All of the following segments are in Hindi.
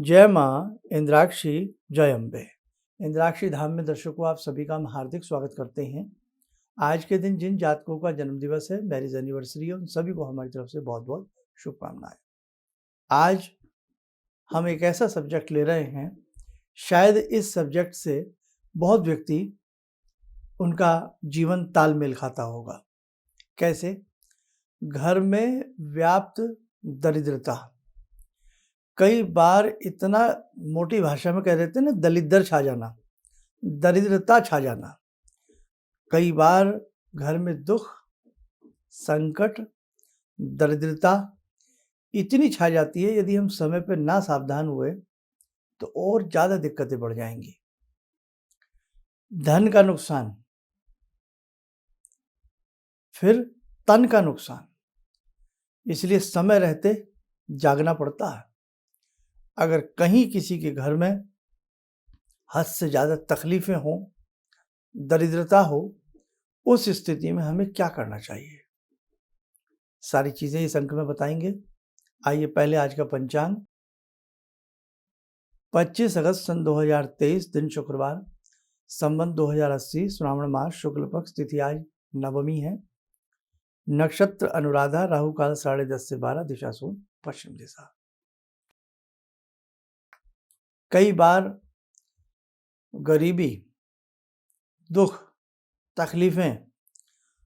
जय माँ इंद्राक्षी, जय अम्बे। इंद्राक्षी धाम में दर्शकों आप सभी का हम हार्दिक स्वागत करते हैं। आज के दिन जिन जातकों का जन्मदिवस है, मैरिज एनिवर्सरी है, उन सभी को हमारी तरफ से बहुत बहुत शुभकामनाएं। आज हम एक ऐसा सब्जेक्ट ले रहे हैं, शायद इस सब्जेक्ट से बहुत व्यक्ति उनका जीवन तालमेल खाता होगा। कैसे? घर में व्याप्त दरिद्रता। कई बार इतना मोटी भाषा में कह देते हैं ना, दलिद्दर छा जाना, दरिद्रता छा जाना। कई बार घर में दुख, संकट, दरिद्रता इतनी छा जाती है, यदि हम समय पर ना सावधान हुए तो और ज़्यादा दिक्कतें बढ़ जाएंगी। धन का नुकसान, फिर तन का नुकसान। इसलिए समय रहते जागना पड़ता है। अगर कहीं किसी के घर में हद से ज़्यादा तकलीफ़ें हों, दरिद्रता हो, उस स्थिति में हमें क्या करना चाहिए, सारी चीज़ें इस अंक में बताएंगे। आइए पहले आज का पंचांग। 25 अगस्त सन 2023, दिन शुक्रवार, संवत 2080, श्रावण मास, शुक्ल पक्ष, तिथि आज नवमी है, नक्षत्र अनुराधा, राहु काल 10:30 से 12, दिशा शून्य पश्चिम दिशा। कई बार गरीबी, दुख, तकलीफ़ें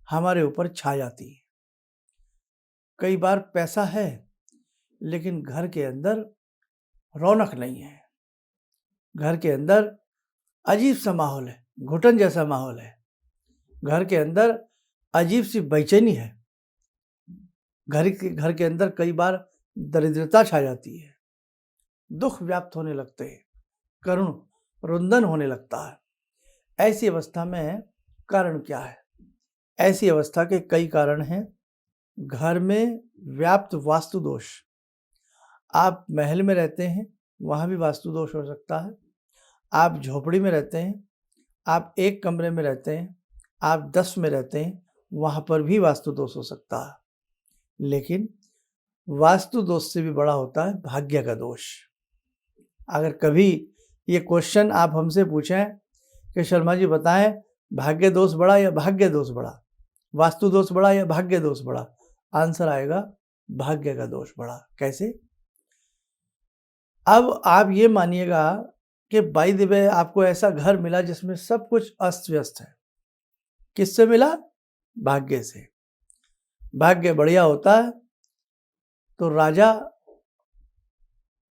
हमारे ऊपर छा जाती हैं। कई बार पैसा है लेकिन घर के अंदर रौनक नहीं है, घर के अंदर अजीब सा माहौल है, घुटन जैसा माहौल है, घर के अंदर अजीब सी बेचैनी है, घर के अंदर कई बार दरिद्रता छा जाती है, दुख व्याप्त होने लगते हैं, करुण रुंदन होने लगता है। ऐसी अवस्था में कारण क्या है? ऐसी अवस्था के कई कारण हैं। घर में व्याप्त वास्तु दोष। आप महल में रहते हैं, वहाँ भी वास्तु दोष हो सकता है। आप झोपड़ी में रहते हैं, आप एक कमरे में रहते हैं, आप 10 में रहते हैं, वहाँ पर भी वास्तु दोष हो सकता है। लेकिन वास्तु दोष से भी बड़ा होता है भाग्य का दोष। अगर कभी ये क्वेश्चन आप हमसे पूछें कि शर्मा जी बताएं, भाग्य दोष बड़ा या भाग्य दोष बड़ा, वास्तु दोष बड़ा या भाग्य दोष बड़ा, आंसर आएगा भाग्य का दोष बड़ा। कैसे? अब आप ये मानिएगा कि बाय द वे आपको ऐसा घर मिला जिसमें सब कुछ अस्त व्यस्त है। किससे मिला? भाग्य से। भाग्य बढ़िया होता है तो राजा,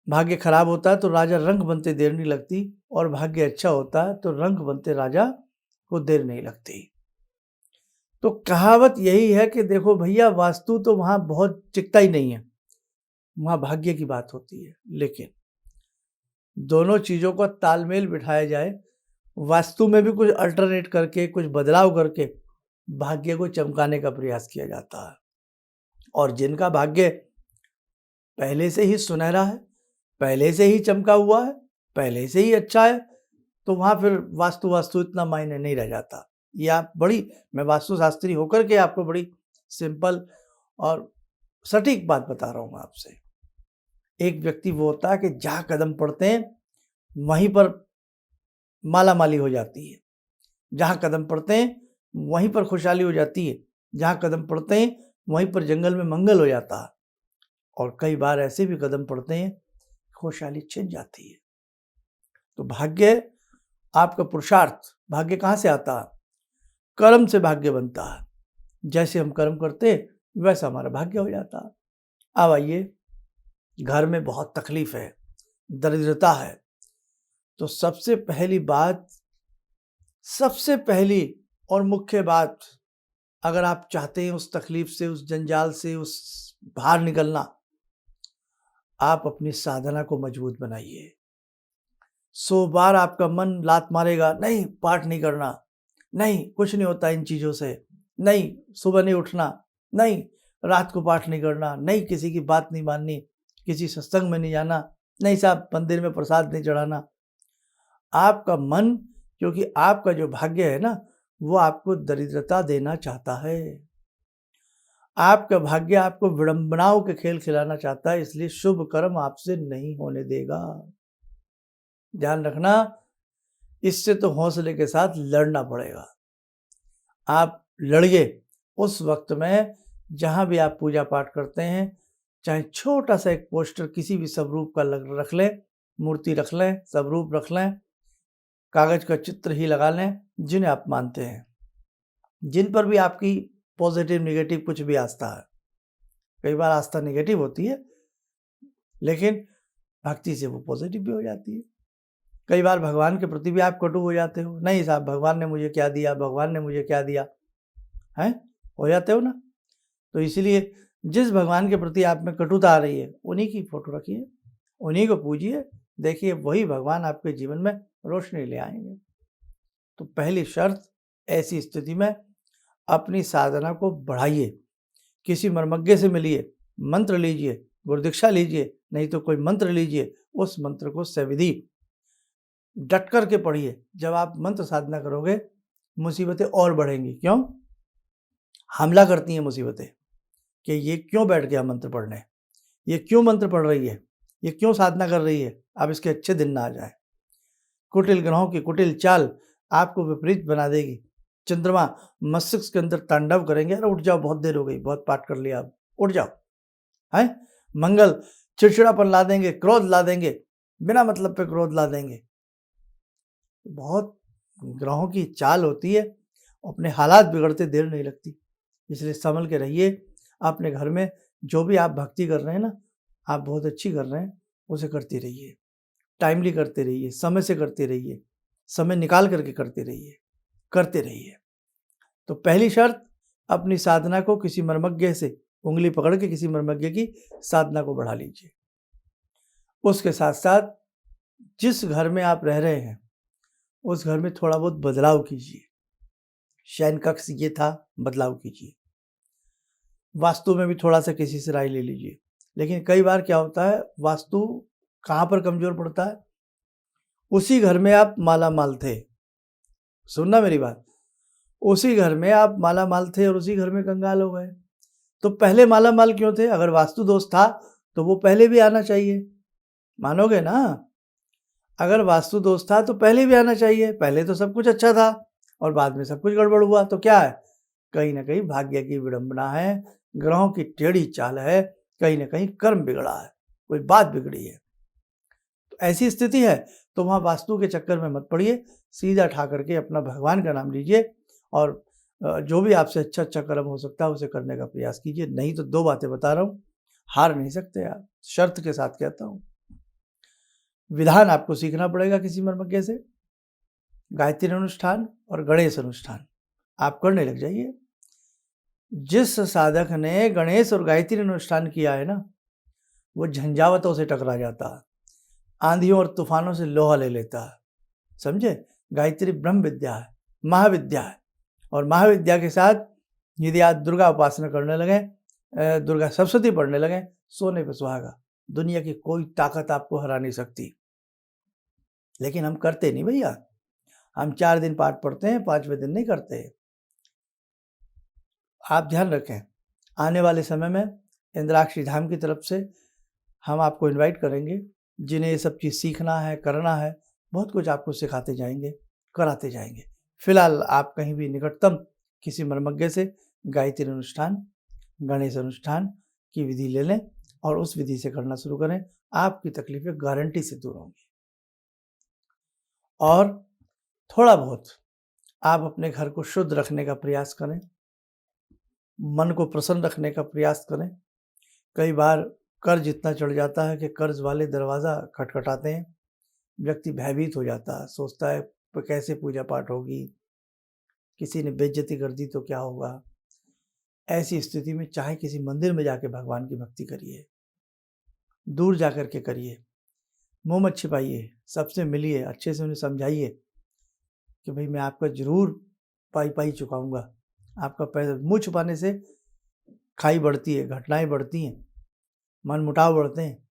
भाग्य खराब होता है तो राजा रंग बनते देर नहीं लगती, और भाग्य अच्छा होता है तो रंग बनते राजा को देर नहीं लगती। तो कहावत यही है कि देखो भैया, वास्तु तो वहाँ बहुत टिकता ही नहीं है, वहाँ भाग्य की बात होती है। लेकिन दोनों चीज़ों का तालमेल बिठाया जाए, वास्तु में भी कुछ अल्टरनेट करके, कुछ बदलाव करके भाग्य को चमकाने का प्रयास किया जाता है। और जिनका भाग्य पहले से ही सुनहरा है, पहले से ही चमका हुआ है, पहले से ही अच्छा है, तो वहाँ फिर वास्तु इतना मायने नहीं रह जाता। ये आप मैं वास्तुशास्त्री होकर के आपको बड़ी सिंपल और सटीक बात बता रहा हूँ आपसे। एक व्यक्ति वो होता है कि जहाँ कदम पड़ते हैं वहीं पर माला माली हो जाती है, जहाँ कदम पड़ते हैं वहीं पर खुशहाली हो जाती है, जहाँ कदम पड़ते हैं वहीं पर जंगल में मंगल हो जाता है। और कई बार ऐसे भी कदम पड़ते हैं, खुशहाली छिन जाती है। तो भाग्य, आपका पुरुषार्थ, भाग्य कहाँ से आता है? कर्म से भाग्य बनता है। जैसे हम कर्म करते हैं वैसा हमारा भाग्य हो जाता है। अब आइए, घर में बहुत तकलीफ है, दरिद्रता है, तो सबसे पहली और मुख्य बात, अगर आप चाहते हैं उस तकलीफ से, उस जंजाल से, उस बाहर निकलना, आप अपनी साधना को मजबूत बनाइए। 100 बार आपका मन लात मारेगा, नहीं पाठ नहीं करना, नहीं कुछ नहीं होता इन चीज़ों से, नहीं सुबह नहीं उठना, नहीं रात को पाठ नहीं करना, नहीं किसी की बात नहीं माननी, किसी सत्संग में नहीं जाना, नहीं साहब मंदिर में प्रसाद नहीं चढ़ाना। आपका मन, क्योंकि आपका जो भाग्य है ना, वो आपको दरिद्रता देना चाहता है। आपका भाग्य आपको विडंबनाओं के खेल खिलाना चाहता है, इसलिए शुभ कर्म आपसे नहीं होने देगा। ध्यान रखना, इससे तो हौसले के साथ लड़ना पड़ेगा। आप लड़िए। उस वक्त में जहाँ भी आप पूजा पाठ करते हैं, चाहे छोटा सा एक पोस्टर किसी भी स्वरूप का रख लें, मूर्ति रख लें, स्वरूप रख लें, कागज का चित्र ही लगा लें, जिन्हें आप मानते हैं, जिन पर भी आपकी पॉजिटिव नेगेटिव कुछ भी आस्था है। कई बार आस्था नेगेटिव होती है, लेकिन भक्ति से वो पॉजिटिव भी हो जाती है। कई बार भगवान के प्रति भी आप कटु हो जाते हो, नहीं साहब भगवान ने मुझे क्या दिया, भगवान ने मुझे क्या दिया, हैं, हो जाते हो ना। तो इसीलिए जिस भगवान के प्रति आप में कटुता आ रही है, उन्हीं की फोटो रखिए, उन्हीं को पूजिए, देखिए वही भगवान आपके जीवन में रोशनी ले आएंगे। तो पहली शर्त, ऐसी स्थिति में अपनी साधना को बढ़ाइए, किसी मर्मज्ञ से मिलिए, मंत्र लीजिए, गुरुदीक्षा लीजिए, नहीं तो कोई मंत्र लीजिए, उस मंत्र को सविधि डट कर के पढ़िए। जब आप मंत्र साधना करोगे, मुसीबतें और बढ़ेंगी। क्यों? हमला करती हैं मुसीबतें कि ये क्यों बैठ गया मंत्र पढ़ने, ये क्यों मंत्र पढ़ रही है, ये क्यों साधना कर रही है, अब इसके अच्छे दिन ना आ जाए। कुटिल ग्रहों की कुटिल चाल आपको विपरीत बना देगी। चंद्रमा मस्तिष्क के अंदर तांडव करेंगे, अरे उठ जाओ, बहुत देर हो गई, बहुत पाठ कर लिया, अब उठ जाओ, है। मंगल चिड़चिड़ापन ला देंगे, क्रोध ला देंगे, बिना मतलब पे क्रोध ला देंगे। बहुत ग्रहों की चाल होती है, अपने हालात बिगड़ते देर नहीं लगती। इसलिए संभल के रहिए। अपने घर में जो भी आप भक्ति कर रहे हैं ना, आप बहुत अच्छी कर रहे हैं, उसे करते रहिए, टाइमली करते रहिए, समय से करते रहिए, समय निकाल करके करते रहिए। तो पहली शर्त, अपनी साधना को किसी मर्मज्ञ से उंगली पकड़ के किसी मर्मज्ञ की साधना को बढ़ा लीजिए। उसके साथ साथ जिस घर में आप रह रहे हैं, उस घर में थोड़ा बहुत बदलाव कीजिए। शयन कक्ष ये था, बदलाव कीजिए। वास्तु में भी थोड़ा सा किसी से राय ले लीजिए। लेकिन कई बार क्या होता है, वास्तु कहाँ पर कमजोर पड़ता है, उसी घर में आप माला माल थे, सुनना मेरी बात, उसी घर में आप माला माल थे और उसी घर में कंगाल हो गए। तो पहले माला माल क्यों थे? अगर वास्तु दोष था तो वो पहले भी आना चाहिए, मानोगे ना? अगर वास्तु दोष था तो पहले भी आना चाहिए। पहले तो सब कुछ अच्छा था और बाद में सब कुछ गड़बड़ हुआ, तो क्या है? कहीं ना कहीं भाग्य की विडंबना है, ग्रहों की टेढ़ी चाल है, कहीं ना कहीं कर्म बिगड़ा है, कोई बात बिगड़ी है। तो ऐसी स्थिति है तो वहाँ वास्तु के चक्कर में मत पड़िए, सीधा ठा करके अपना भगवान का नाम लीजिए और जो भी आपसे अच्छा अच्छा कर्म हो सकता है उसे करने का प्रयास कीजिए। नहीं तो दो बातें बता रहा हूँ, हार नहीं सकते आप, शर्त के साथ कहता हूँ। विधान आपको सीखना पड़ेगा किसी मर्मज्ञ से। गायत्री अनुष्ठान और गणेश अनुष्ठान आप करने लग जाइए। जिस साधक ने गणेश और गायत्री अनुष्ठान किया है ना, वो झंझावतों से टकरा जाता है, आंधियों और तूफानों से लोहा ले लेता है, समझे। गायत्री ब्रह्म विद्या है, महाविद्या है, और महाविद्या के साथ यदि आप दुर्गा उपासना करने लगे, दुर्गा सप्तशती पढ़ने लगे, सोने पे सुहागा, दुनिया की कोई ताकत आपको हरा नहीं सकती। लेकिन हम करते नहीं भैया, हम 4 दिन पाठ पढ़ते हैं, 5वें दिन नहीं करते। आप ध्यान रखें, आने वाले समय में इंद्राक्षी धाम की तरफ से हम आपको इनवाइट करेंगे, जिन्हें ये सब चीज़ सीखना है, करना है, बहुत कुछ आपको सिखाते जाएंगे, कराते जाएंगे। फिलहाल आप कहीं भी निकटतम किसी मर्मज्ञ से गायत्री अनुष्ठान, गणेश अनुष्ठान की विधि ले लें और उस विधि से करना शुरू करें। आपकी तकलीफें गारंटी से दूर होंगी। और थोड़ा बहुत आप अपने घर को शुद्ध रखने का प्रयास करें, मन को प्रसन्न रखने का प्रयास करें। कई बार कर्ज इतना चढ़ जाता है कि कर्ज वाले दरवाज़ा खटखटाते हैं, व्यक्ति भयभीत हो जाता है, सोचता है कैसे पूजा पाठ होगी, किसी ने बेइज्जती कर दी तो क्या होगा। ऐसी स्थिति में चाहे किसी मंदिर में जाके भगवान की भक्ति करिए, दूर जा कर के करिए, मुँह मत छिपाइए, सबसे मिलिए, अच्छे से उन्हें समझाइए कि भाई मैं आपका जरूर पाई चुकाऊंगा। आपका पैसा, मुँह छुपाने से खाई बढ़ती है, घटनाएं बढ़ती हैं, मन मुटाव बढ़ते हैं,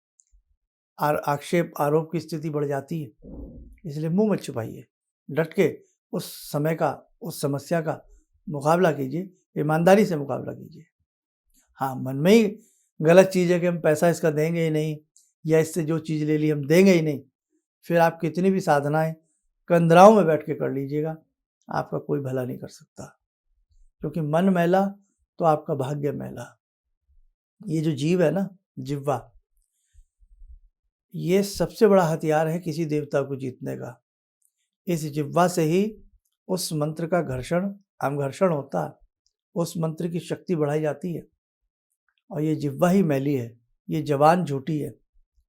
और आक्षेप आरोप की स्थिति बढ़ जाती है। इसलिए मुँह मत छुपाइए, डट के उस समय का, उस समस्या का मुकाबला कीजिए, ईमानदारी से मुकाबला कीजिए। हाँ, मन में ही गलत चीज़ है कि हम पैसा इसका देंगे ही नहीं, या इससे जो चीज़ ले ली हम देंगे ही नहीं, फिर आप कितनी भी साधनाएं कंदराओं में बैठ के कर लीजिएगा, आपका कोई भला नहीं कर सकता, क्योंकि मन मैला तो आपका भाग्य मैला। ये जो जीव है ना, जिह्वा, ये सबसे बड़ा हथियार है किसी देवता को जीतने का। इस जिह्वा से ही उस मंत्र का घर्षण होता है, उस मंत्र की शक्ति बढ़ाई जाती है। और ये जिह्वा ही मैली है, ये जबान झूठी है,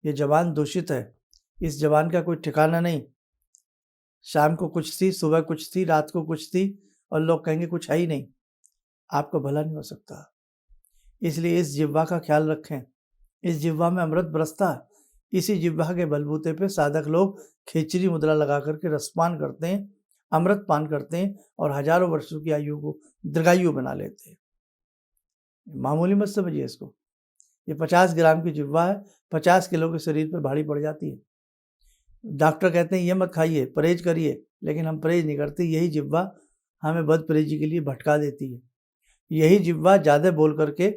ये जबान दूषित है, इस जबान का कोई ठिकाना नहीं। शाम को कुछ थी, सुबह कुछ थी, रात को कुछ थी, और लोग कहेंगे कुछ है ही नहीं, आपको भला नहीं हो सकता। इसलिए इस जिह्वा का ख्याल रखें। इस जिह्वा में अमृत बरसता है, इसी जिह्वा के बलबूते पे साधक लोग खिचड़ी मुद्रा लगा करके रसपान करते हैं, अमृत पान करते हैं, और हजारों वर्षों की आयु को दीर्घायु बना लेते हैं। मामूली मत समझिए इसको। ये 50 ग्राम की जिह्वा है, 50 किलो के शरीर पर भारी पड़ जाती है। डॉक्टर कहते हैं ये मत खाइए, परहेज करिए, लेकिन हम परहेज नहीं करते। यही जिह्वा हमें बद परहेजी के लिए भटका देती है। यही जिह्वा ज़्यादा बोल करके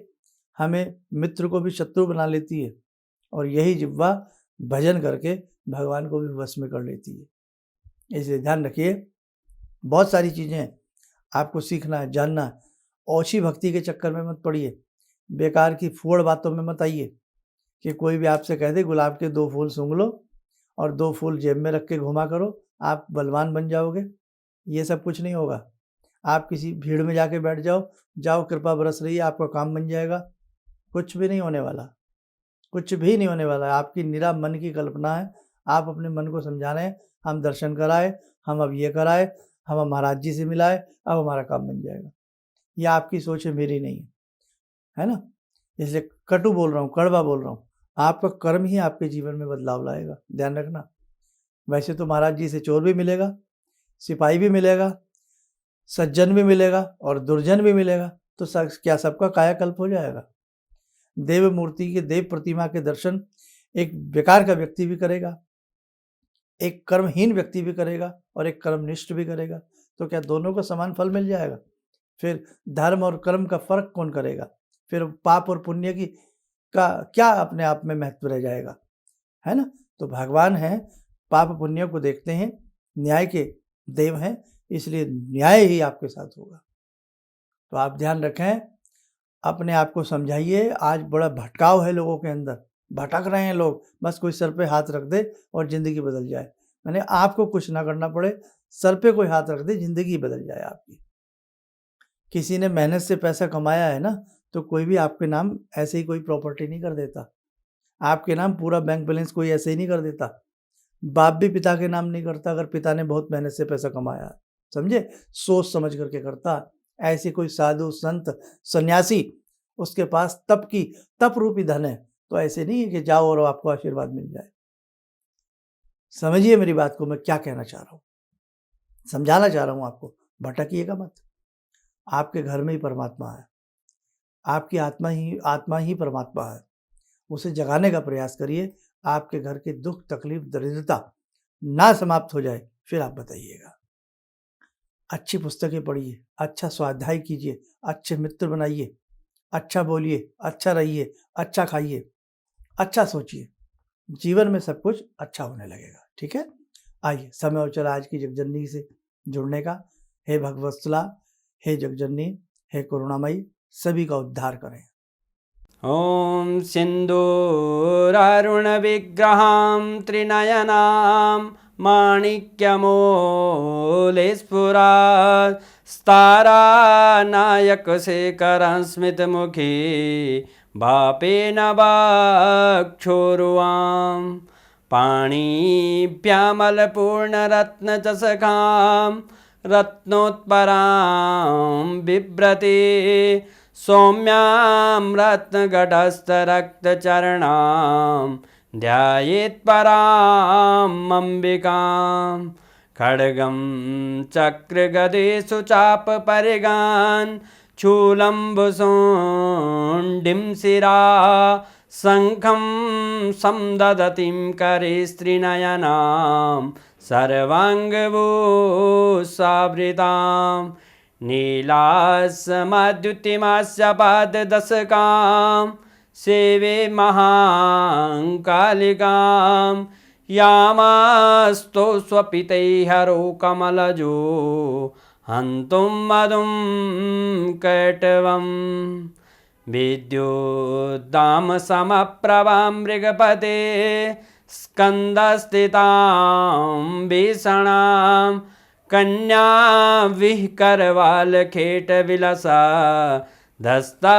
हमें मित्र को भी शत्रु बना लेती है, और यही जिह्वा भजन करके भगवान को भी वश में कर लेती है। इसलिए ध्यान रखिए, बहुत सारी चीज़ें हैं, आपको सीखना है, जानना है। ओछी भक्ति के चक्कर में मत पड़िए, बेकार की फूड़ बातों में मत आइए कि कोई भी आपसे कह दे गुलाब के 2 फूल सूंघ लो और 2 फूल जेब में रख के घुमा करो, आप बलवान बन जाओगे। ये सब कुछ नहीं होगा। आप किसी भीड़ में जाके बैठ जाओ कृपा बरस रही है, आपका काम बन जाएगा। कुछ भी नहीं होने वाला, कुछ भी नहीं होने वाला है। आपकी निरा मन की कल्पना है। आप अपने मन को समझा रहे हैं हम दर्शन कराए, हम अब ये कराए, हम महाराज जी से मिलाए, अब हमारा काम बन जाएगा। ये आपकी सोच है, मेरी नहीं है ना। इसलिए कटु बोल रहा हूँ, कड़वा बोल रहा हूँ। आपका कर्म ही आपके जीवन में बदलाव लाएगा, ध्यान रखना। वैसे तो महाराज जी से चोर भी मिलेगा, सिपाही भी मिलेगा, सज्जन भी मिलेगा और दुर्जन भी मिलेगा, तो क्या सबका कायाकल्प हो जाएगा? देव मूर्ति के, देव प्रतिमा के दर्शन एक बेकार का व्यक्ति भी करेगा, एक कर्महीन व्यक्ति भी करेगा, और एक कर्मनिष्ठ भी करेगा, तो क्या दोनों को समान फल मिल जाएगा? फिर धर्म और कर्म का फर्क कौन करेगा? फिर पाप और पुण्य की का क्या अपने आप में महत्व रह जाएगा, है ना। तो भगवान हैं, पाप पुण्य को देखते हैं, न्याय के देव हैं, इसलिए न्याय ही आपके साथ होगा। तो आप ध्यान रखें, अपने आप को समझाइए। आज बड़ा भटकाव है लोगों के अंदर, भटक रहे हैं लोग, बस कोई सर पे हाथ रख दे और ज़िंदगी बदल जाए। मैंने आपको कुछ ना करना पड़े, सर पे कोई हाथ रख दे, ज़िंदगी बदल जाए आपकी। किसी ने मेहनत से पैसा कमाया है ना, तो कोई भी आपके नाम ऐसे ही कोई प्रॉपर्टी नहीं कर देता। आपके नाम पूरा बैंक बैलेंस कोई ऐसे ही नहीं कर देता। बाप भी पिता के नाम नहीं करता अगर पिता ने बहुत मेहनत से पैसा कमाया, समझे, सोच समझ करके करता। ऐसे कोई साधु संत सन्यासी, उसके पास तप रूपी धन है, तो ऐसे नहीं है कि जाओ और आपको आशीर्वाद मिल जाए। समझिए मेरी बात को, मैं क्या कहना चाह रहा हूँ, समझाना चाह रहा हूँ आपको। भटकिएगा मत। आपके घर में ही परमात्मा है, आपकी आत्मा ही परमात्मा है। उसे जगाने का प्रयास करिए। आपके घर के दुख तकलीफ दरिद्रता ना समाप्त हो जाए, फिर आप बताइएगा। अच्छी पुस्तकें पढ़िए, अच्छा स्वाध्याय कीजिए, अच्छे मित्र बनाइए, अच्छा बोलिए, अच्छा रहिए, अच्छा खाइए, अच्छा सोचिए, जीवन में सब कुछ अच्छा होने लगेगा। ठीक है, आइए, समय हो चला आज की जगजननी से जुड़ने का। हे भगवत्सला, हे जगजननी, हे करुणामयी, सभी का उद्धार करें। ॐ सिन्दूरारुणविग्रहां त्रिनयनां माणिक्यमूलस्फुरात् स्तारानायकशेखरं स्मितमुखी भापेन वाक्षोरुवां पाणिभ्यामलपूर्णरत्नचषकां रत्नोत्परां बिभ्रति सौम्यां रत्नघटस्थरक्तचरणां ध्यायेत्पराम् अम्बिकां खड्गं चक्रगदेषु चापपरिगान् शूलम्बुशुण्डिं शिरा शङ्खं संदधतीं करे स्त्रीनयनां सर्वाङ्गभूषावृतां नीलास्मद्युतिमास्य पाददशकां सेवे महाकालिकां यामास्तो स्वपितैहरो कमलजो हन्तुं मधुं कैटवम् विद्युद्दामसमप्रभां मृगपते स्कन्दस्थितां भीषणां कन्या विहकरवालखेटविलसा धस्ताविरासेवितां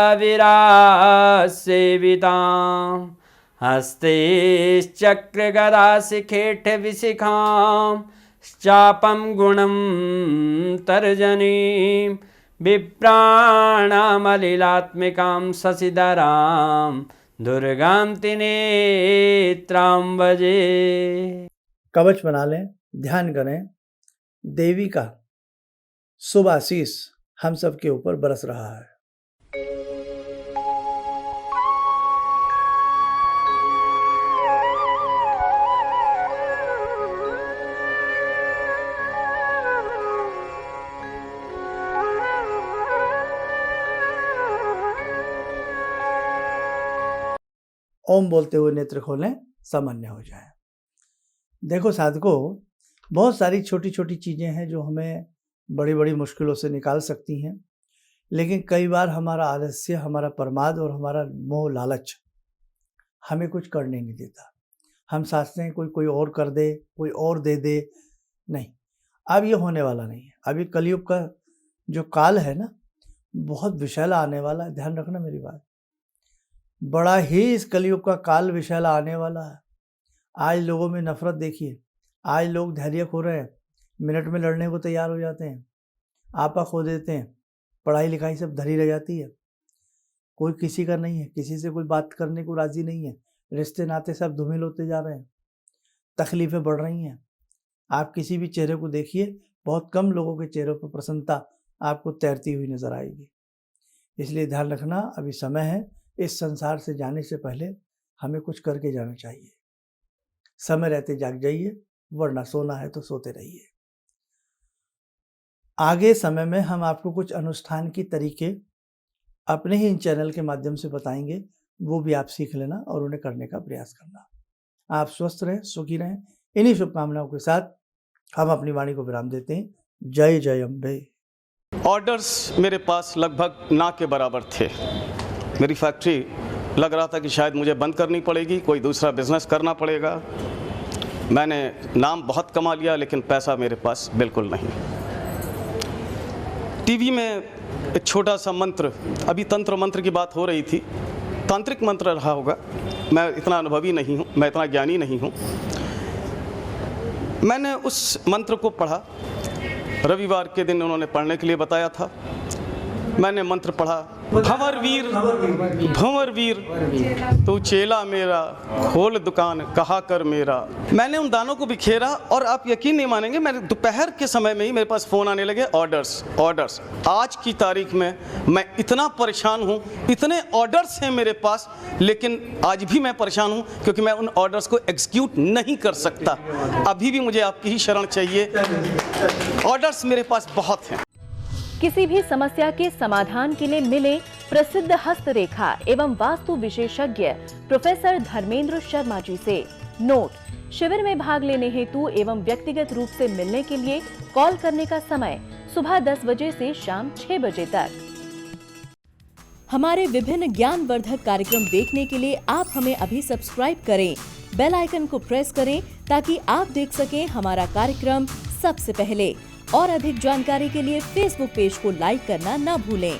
हस्तैश्चक्रगदाशिखेटविशिखां चापं गुणं तर्जनीं विप्राणामलिलात्मिकां शशिधरां दुर्गां त्रिनेत्रां भजे। कवच बना लें, ध्यान करें, देवी का शुभ आशीष हम सब के ऊपर बरस रहा है। ओम बोलते हुए नेत्र खोलें, सामान्य हो जाए। देखो साधकों, बहुत सारी छोटी छोटी चीज़ें हैं जो हमें बड़ी बड़ी मुश्किलों से निकाल सकती हैं, लेकिन कई बार हमारा आलस्य, हमारा प्रमाद और हमारा मोह लालच हमें कुछ करने नहीं देता। हम सोचते हैं कोई और कर दे, कोई और दे दे। नहीं, अब ये होने वाला नहीं है। अभी कलयुग का जो काल है ना, बहुत विषैला आने वाला है। ध्यान रखना मेरी बात, बड़ा ही इस कलयुग का काल विषैला आने वाला है। आज लोगों में नफरत देखिए, आज लोग धैर्य खो रहे हैं, मिनट में लड़ने को तैयार हो जाते हैं, आपा खो देते हैं, पढ़ाई लिखाई सब धरी रह जाती है, कोई किसी का नहीं है, किसी से कोई बात करने को राजी नहीं है, रिश्ते नाते सब धूमिल होते जा रहे हैं, तकलीफ़ें बढ़ रही हैं। आप किसी भी चेहरे को देखिए, बहुत कम लोगों के चेहरों पर प्रसन्नता आपको तैरती हुई नजर आएगी। इसलिए ध्यान रखना, अभी समय है। इस संसार से जाने से पहले हमें कुछ करके जाना चाहिए। समय रहते जाग जाइए, वरना सोना है तो सोते रहिए। आगे समय में हम आपको कुछ अनुष्ठान की तरीके अपने ही इन चैनल के माध्यम से बताएंगे, वो भी आप सीख लेना और उन्हें करने का प्रयास करना। आप स्वस्थ रहें, सुखी रहें। इन्हीं शुभकामनाओं के साथ हम अपनी वाणी को विराम देते हैं। जय जय अम्बे। ऑर्डर्स मेरे पास लगभग ना के बराबर थे। मेरी फैक्ट्री लग रहा था कि शायद मुझे बंद करनी पड़ेगी, कोई दूसरा बिजनेस करना पड़ेगा। मैंने नाम बहुत कमा लिया, लेकिन पैसा मेरे पास बिल्कुल नहीं। टीवी में एक छोटा सा मंत्र, अभी तंत्र मंत्र की बात हो रही थी, तांत्रिक मंत्र रहा होगा, मैं इतना अनुभवी नहीं हूँ, मैं इतना ज्ञानी नहीं हूँ। मैंने उस मंत्र को पढ़ा, रविवार के दिन उन्होंने पढ़ने के लिए बताया था। मैंने मंत्र पढ़ा, भंवर वीर भंवर वीर तू चेला मेरा, खोल दुकान कहा कर मेरा। मैंने उन दानों को बिखेरा और आप यकीन नहीं मानेंगे, मैंने दोपहर के समय में ही मेरे पास फ़ोन आने लगे, ऑर्डर्स। आज की तारीख में मैं इतना परेशान हूँ, इतने ऑर्डर्स हैं मेरे पास, लेकिन आज भी मैं परेशान हूँ क्योंकि मैं उन ऑर्डर्स को एग्जीक्यूट नहीं कर सकता। अभी भी मुझे आपकी ही शरण चाहिए। ऑर्डर्स मेरे पास बहुत हैं। किसी भी समस्या के समाधान के लिए मिले प्रसिद्ध हस्तरेखा एवं वास्तु विशेषज्ञ प्रोफेसर धर्मेंद्र शर्मा जी से। नोट: शिविर में भाग लेने हेतु एवं व्यक्तिगत रूप से मिलने के लिए कॉल करने का समय सुबह 10 बजे से शाम 6 बजे तक। हमारे विभिन्न ज्ञानवर्धक कार्यक्रम देखने के लिए आप हमें अभी सब्सक्राइब करें, बेल आइकन को प्रेस करें ताकि आप देख सकें हमारा कार्यक्रम सबसे पहले। और अधिक जानकारी के लिए फेसबुक पेज को लाइक करना न भूलें।